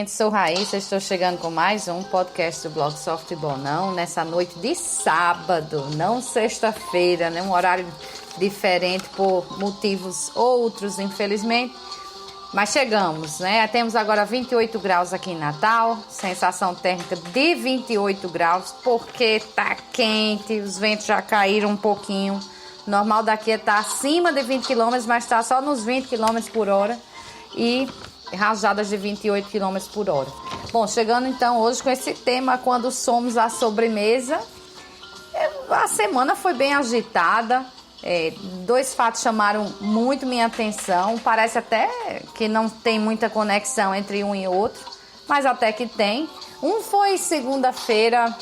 gente, sou Raíssa, estou chegando com mais um podcast do blog Só Futebol Não, nessa noite de sábado, não sexta-feira, né? Um horário diferente por motivos outros, infelizmente, mas chegamos, né? Temos agora 28 graus aqui em Natal, sensação térmica de 28 graus, porque tá quente, os ventos já caíram um pouquinho, o normal daqui é estar acima de 20 km, mas está só nos 20 km por hora e rajadas de 28 km por hora. Bom, chegando então hoje com esse tema, quando somos a sobremesa. A semana foi bem agitada, dois fatos chamaram muito minha atenção, parece até que não tem muita conexão entre um e outro, mas até que tem. Um foi segunda-feira,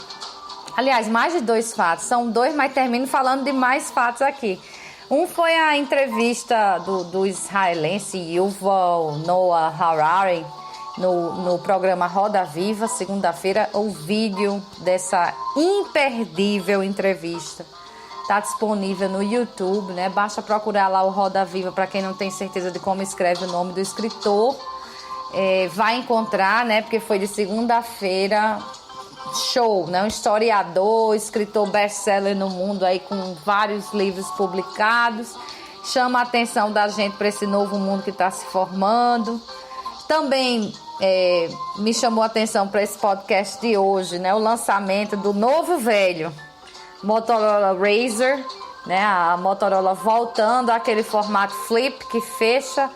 aliás, mais de dois fatos, são dois, mas termino falando de mais fatos aqui. Um foi a entrevista do israelense Yuval Noah Harari no programa Roda Viva, segunda-feira. O vídeo dessa imperdível entrevista está disponível no YouTube, né? Basta procurar lá o Roda Viva, para quem não tem certeza de como escreve o nome do escritor. Vai encontrar, né? Porque foi de segunda-feira. Show, né? Um historiador, escritor best-seller no mundo aí com vários livros publicados, chama a atenção da gente para esse novo mundo que está se formando. Também me chamou a atenção para esse podcast de hoje, né? O lançamento do novo velho Motorola Razr, né? A Motorola voltando àquele formato flip que fecha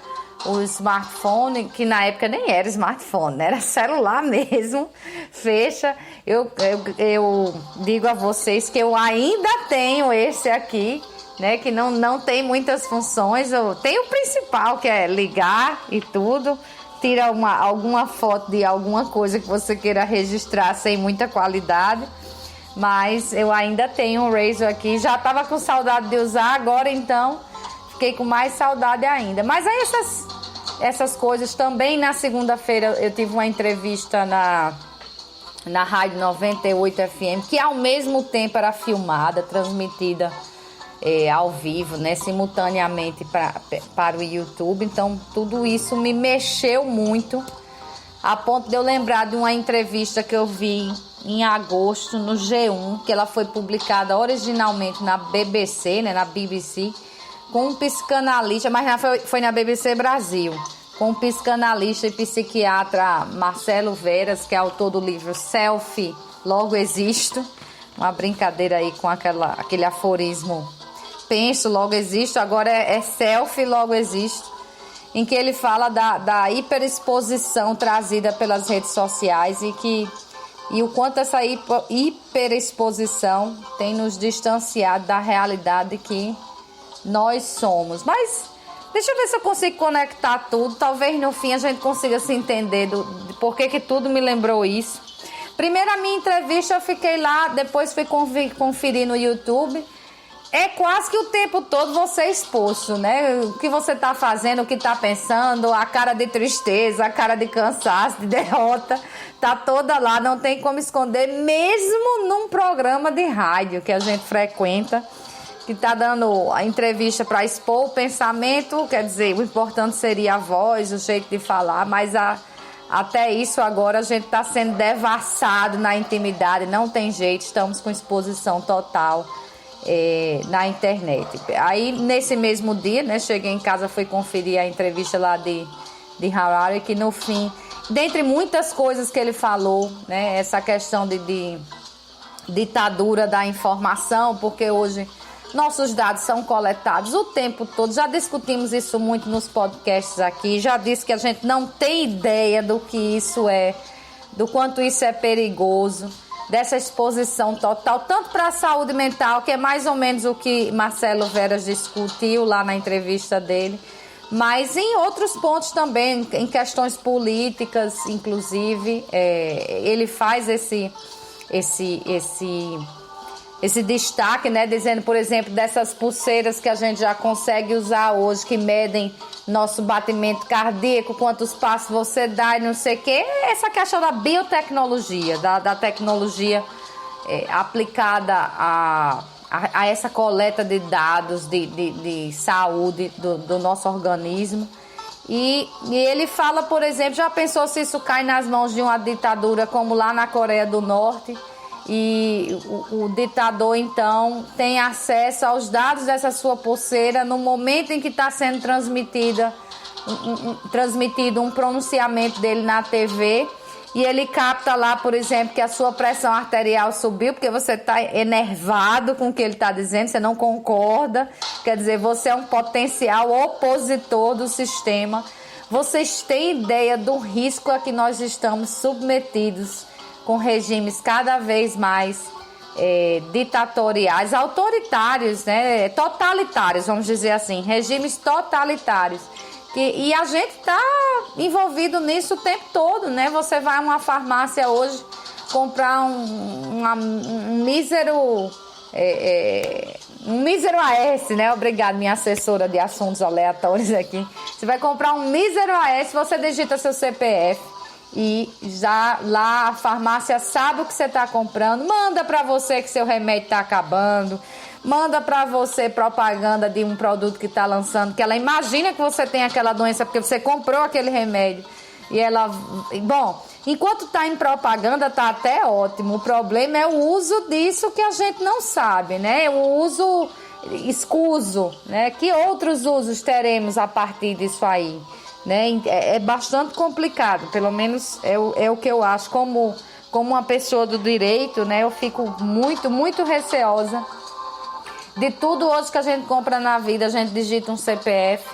o smartphone, que na época nem era smartphone, né? Era celular mesmo, fecha. Eu digo a vocês que eu ainda tenho esse aqui, né? Que não tem muitas funções. Eu tenho o principal, que é ligar e tudo. Tira alguma foto de alguma coisa que você queira registrar sem muita qualidade. Mas eu ainda tenho um Razr aqui. Já estava com saudade de usar, agora então fiquei com mais saudade ainda. Mas aí essas coisas também. Na segunda-feira eu tive uma entrevista na Rádio 98 FM, que ao mesmo tempo era filmada, transmitida ao vivo, né, simultaneamente para o YouTube. Então tudo isso me mexeu muito, a ponto de eu lembrar de uma entrevista que eu vi em agosto no G1, que ela foi publicada originalmente na BBC, né, na BBC, com um psicanalista, mas foi na BBC Brasil, com o psicanalista e psiquiatra Marcelo Veras, que é autor do livro Selfie, Logo Existo. Uma brincadeira aí com aquele aforismo: penso, logo existo. Agora é selfie, logo existo. Em que ele fala da hiperexposição trazida pelas redes sociais e o quanto essa hiperexposição tem nos distanciado da realidade que nós somos. Mas deixa eu ver se eu consigo conectar tudo. Talvez no fim a gente consiga se entender de por que tudo me lembrou isso. Primeiro, a minha entrevista eu fiquei lá, depois fui conferir no YouTube. É quase que o tempo todo você exposto, né? O que você está fazendo, o que está pensando, a cara de tristeza, a cara de cansaço, de derrota, tá toda lá, não tem como esconder, mesmo num programa de rádio que a gente frequenta, que está dando a entrevista para expor o pensamento. Quer dizer, o importante seria a voz, o jeito de falar, mas até isso agora a gente está sendo devassado na intimidade, não tem jeito, estamos com exposição total na internet. Aí nesse mesmo dia, né, cheguei em casa, fui conferir a entrevista lá de Harari, que no fim, dentre muitas coisas que ele falou, né, essa questão de ditadura da informação, porque hoje nossos dados são coletados o tempo todo. Já discutimos isso muito nos podcasts aqui. Já disse que a gente não tem ideia do que isso é, do quanto isso é perigoso, dessa exposição total, tanto para a saúde mental, que é mais ou menos o que Marcelo Veras discutiu lá na entrevista dele, mas em outros pontos também, em questões políticas, inclusive, ele faz esse destaque, né, dizendo, por exemplo, dessas pulseiras que a gente já consegue usar hoje, que medem nosso batimento cardíaco, quantos passos você dá e não sei o quê. Essa questão da biotecnologia, da tecnologia aplicada a essa coleta de dados de saúde do nosso organismo. E ele fala, por exemplo, já pensou se isso cai nas mãos de uma ditadura como lá na Coreia do Norte? E o ditador, então, tem acesso aos dados dessa sua pulseira no momento em que está sendo transmitido um pronunciamento dele na TV, e ele capta lá, por exemplo, que a sua pressão arterial subiu, porque você está enervado com o que ele está dizendo, você não concorda, quer dizer, você é um potencial opositor do sistema. Vocês têm ideia do risco a que nós estamos submetidos com regimes cada vez mais ditatoriais, autoritários, né? Totalitários, vamos dizer assim, regimes totalitários. E a gente está envolvido nisso o tempo todo, né? Você vai a uma farmácia hoje comprar um mísero AS, né? Obrigada, minha assessora de assuntos aleatórios aqui. Você vai comprar um mísero AS, você digita seu CPF e já lá a farmácia sabe o que você está comprando, manda para você que seu remédio está acabando, manda para você propaganda de um produto que está lançando, que ela imagina que você tem aquela doença porque você comprou aquele remédio. E ela... Bom, enquanto está em propaganda, está até ótimo. O problema é o uso disso que a gente não sabe, né? O uso escuso, né? Que outros usos teremos a partir disso aí, né? É bastante complicado, pelo menos é o que eu acho. Como uma pessoa do direito, né? Eu fico muito, muito receosa de tudo hoje que a gente compra na vida. A gente digita um CPF,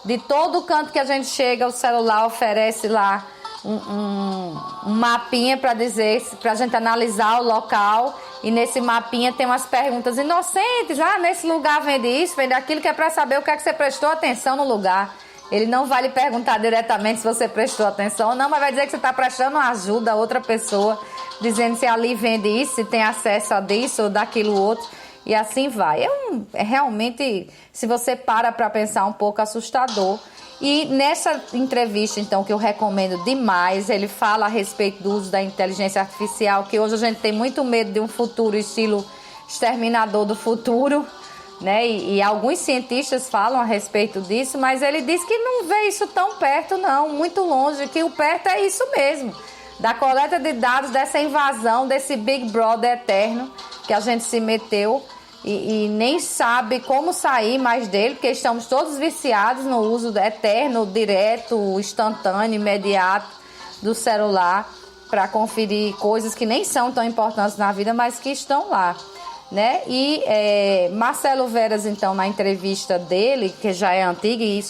de todo canto que a gente chega, o celular oferece lá um mapinha para dizer, para a gente analisar o local, e nesse mapinha tem umas perguntas inocentes. Nesse lugar vende isso, vende aquilo, que é para saber o que é que você prestou atenção no lugar. Ele não vai lhe perguntar diretamente se você prestou atenção ou não, mas vai dizer que você está prestando ajuda a outra pessoa, dizendo se ali vende isso, se tem acesso a disso ou daquilo outro, e assim vai. É realmente, se você para pensar, um pouco assustador. E nessa entrevista, então, que eu recomendo demais, ele fala a respeito do uso da inteligência artificial, que hoje a gente tem muito medo de um futuro estilo Exterminador do Futuro, né? E alguns cientistas falam a respeito disso, mas ele diz que não vê isso tão perto, não, muito longe, que o perto é isso mesmo, da coleta de dados, dessa invasão, desse Big Brother eterno que a gente se meteu e nem sabe como sair mais dele, porque estamos todos viciados no uso eterno, direto, instantâneo, imediato do celular para conferir coisas que nem são tão importantes na vida, mas que estão lá, né? E Marcelo Veras, então, na entrevista dele, que já é antiga, e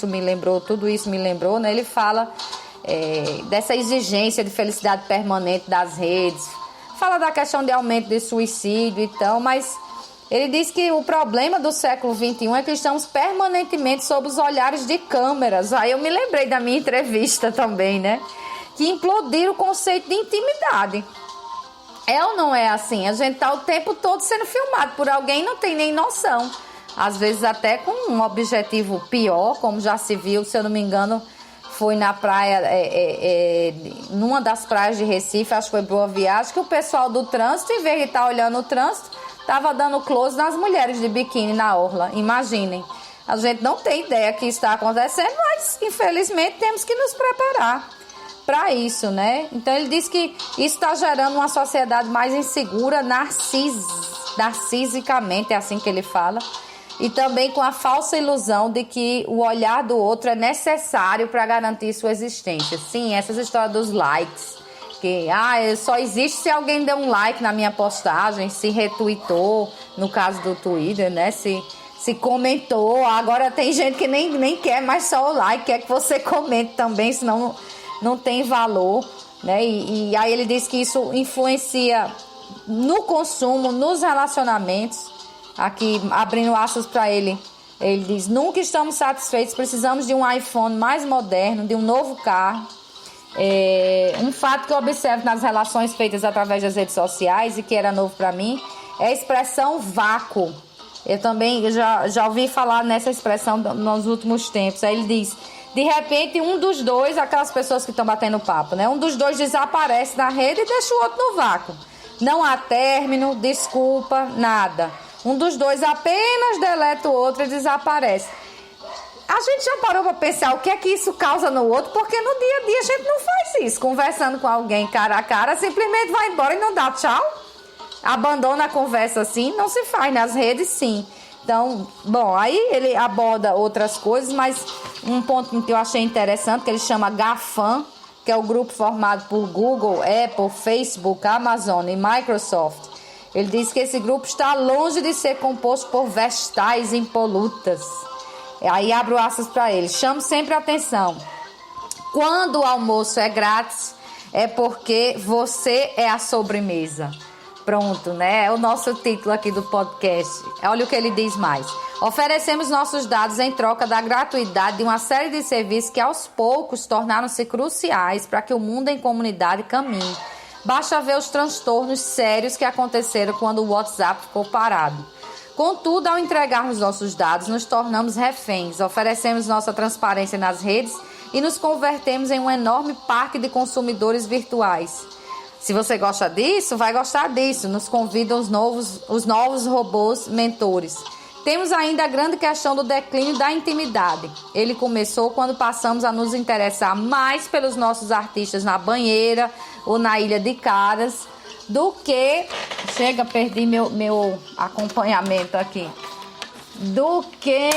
tudo isso me lembrou, né? Ele fala dessa exigência de felicidade permanente das redes, fala da questão de aumento de suicídio e tal, mas ele diz que o problema do século XXI é que estamos permanentemente sob os olhares de câmeras. Aí eu me lembrei da minha entrevista também, né? Que implodiram o conceito de intimidade. É ou não é assim? A gente tá o tempo todo sendo filmado por alguém e não tem nem noção. Às vezes até com um objetivo pior, como já se viu, se eu não me engano, foi na praia, numa das praias de Recife, acho que foi Boa Viagem, que o pessoal do trânsito, em vez de estar olhando o trânsito, estava dando close nas mulheres de biquíni na orla. Imaginem. A gente não tem ideia que isso está acontecendo, mas infelizmente temos que nos preparar para isso, né? Então ele diz que isso está gerando uma sociedade mais insegura narcisicamente, é assim que ele fala, e também com a falsa ilusão de que o olhar do outro é necessário para garantir sua existência. Sim, essas histórias dos likes, que só existe se alguém deu um like na minha postagem, se retweetou, no caso do Twitter, né? Se comentou. Agora tem gente que nem quer mais só o like, quer que você comente também, senão não tem valor, né? E aí ele diz que isso influencia no consumo, nos relacionamentos. Aqui, abrindo aspas para ele, ele diz: nunca estamos satisfeitos, precisamos de um iPhone mais moderno, de um novo carro. Um fato que eu observo nas relações feitas através das redes sociais e que era novo para mim é a expressão vácuo. Eu também já ouvi falar nessa expressão nos últimos tempos. Aí ele diz: de repente um dos dois, aquelas pessoas que estão batendo papo, né? Um dos dois desaparece na rede e deixa o outro no vácuo. Não há término, desculpa, nada. Um dos dois apenas deleta o outro e desaparece. a gente já parou para pensar o que é que isso causa no outro, porque no dia a dia a gente não faz isso. Conversando com alguém cara a cara, simplesmente vai embora e não dá tchau. Abandona a conversa assim, não se faz. Nas redes, sim. Então, bom, aí ele aborda outras coisas, mas um ponto que eu achei interessante, que ele chama GAFAM, que é o grupo formado por Google, Apple, Facebook, Amazon e Microsoft. Ele diz que esse grupo está longe de ser composto por vestais impolutas. Aí abro aspas para ele. Chamo sempre a atenção. Quando o almoço é grátis, é porque você é a sobremesa. Pronto, né? É o nosso título aqui do podcast. Olha o que ele diz mais. Oferecemos nossos dados em troca da gratuidade de uma série de serviços que aos poucos tornaram-se cruciais para que o mundo em comunidade caminhe. Basta ver os transtornos sérios que aconteceram quando o WhatsApp ficou parado. Contudo, ao entregarmos nossos dados, nos tornamos reféns, oferecemos nossa transparência nas redes e nos convertemos em um enorme parque de consumidores virtuais. Se você gosta disso, vai gostar disso. Nos convidam os novos robôs mentores. Temos ainda a grande questão do declínio da intimidade. Ele começou quando passamos a nos interessar mais pelos nossos artistas na banheira ou na Ilha de Caras do que... Chega, perdi meu acompanhamento aqui. Do que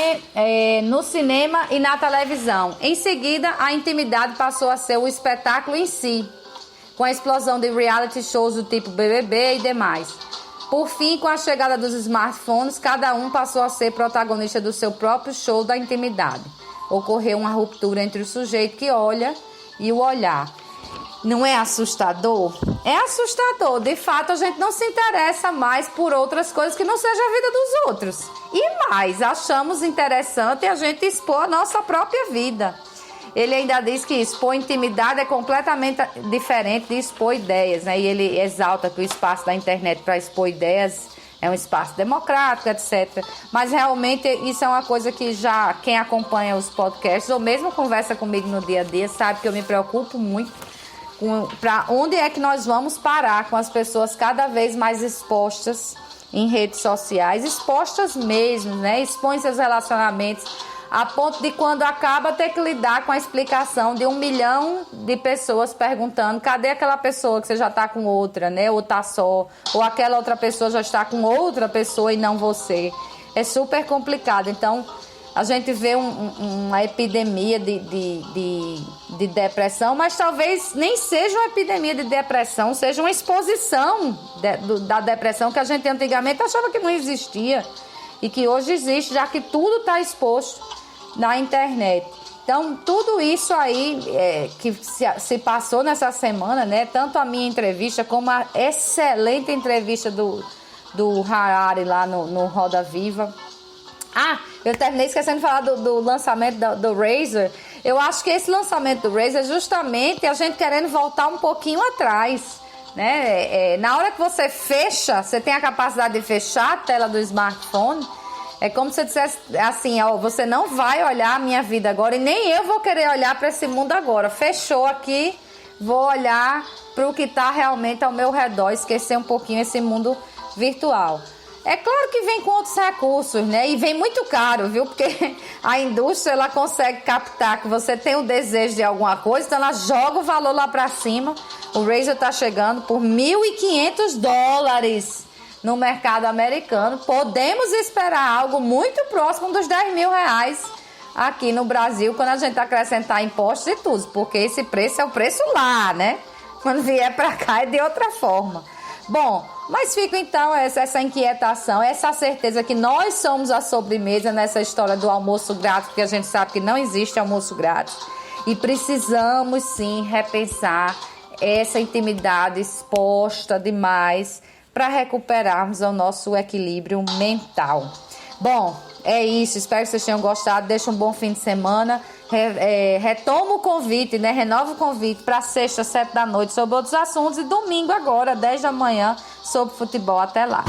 no cinema e na televisão. Em seguida, a intimidade passou a ser o espetáculo em si, com a explosão de reality shows do tipo BBB e demais. Por fim, com a chegada dos smartphones, cada um passou a ser protagonista do seu próprio show da intimidade. Ocorreu uma ruptura entre o sujeito que olha e o olhar. Não é assustador? É assustador. De fato, a gente não se interessa mais por outras coisas que não seja a vida dos outros. E mais, achamos interessante a gente expor a nossa própria vida. Ele ainda diz que expor intimidade é completamente diferente de expor ideias, né? E ele exalta que o espaço da internet para expor ideias é um espaço democrático, etc. Mas realmente isso é uma coisa que já quem acompanha os podcasts ou mesmo conversa comigo no dia a dia sabe que eu me preocupo muito para onde é que nós vamos parar com as pessoas cada vez mais expostas em redes sociais, expostas mesmo, né? Expõem seus relacionamentos a ponto de quando acaba ter que lidar com a explicação de 1 milhão de pessoas perguntando cadê aquela pessoa que você já está com outra, né? Ou tá só, ou aquela outra pessoa já está com outra pessoa e não você. É super complicado. Então, a gente vê uma epidemia de depressão, mas talvez nem seja uma epidemia de depressão, seja uma exposição da depressão que a gente antigamente achava que não existia e que hoje existe, já que tudo está exposto na internet. Então, tudo isso aí que se passou nessa semana, né? Tanto a minha entrevista como a excelente entrevista do Harari lá no Roda Viva. Ah, eu terminei esquecendo de falar do lançamento do Razer. Eu acho que esse lançamento do Razer é justamente a gente querendo voltar um pouquinho atrás, né? Na hora que você fecha, você tem a capacidade de fechar a tela do smartphone. É como se você dissesse assim, ó, você não vai olhar a minha vida agora e nem eu vou querer olhar para esse mundo agora. Fechou aqui, vou olhar para o que está realmente ao meu redor, esquecer um pouquinho esse mundo virtual. É claro que vem com outros recursos, né? E vem muito caro, viu? Porque a indústria, ela consegue captar que você tem o desejo de alguma coisa, então ela joga o valor lá para cima. O Razer está chegando por $1.500 no mercado americano. Podemos esperar algo muito próximo dos R$10.000 aqui no Brasil, quando a gente acrescentar impostos e tudo, porque esse preço é o preço lá, né? Quando vier para cá é de outra forma. Bom, mas fica então essa inquietação, essa certeza que nós somos a sobremesa nessa história do almoço grátis, porque a gente sabe que não existe almoço grátis. E precisamos sim repensar essa intimidade exposta demais para recuperarmos o nosso equilíbrio mental. Bom, é isso. Espero que vocês tenham gostado. Deixa um bom fim de semana. Retoma o convite, né? Renova o convite para sexta, 7 da noite, sobre outros assuntos. E domingo agora, 10 da manhã, sobre futebol. Até lá.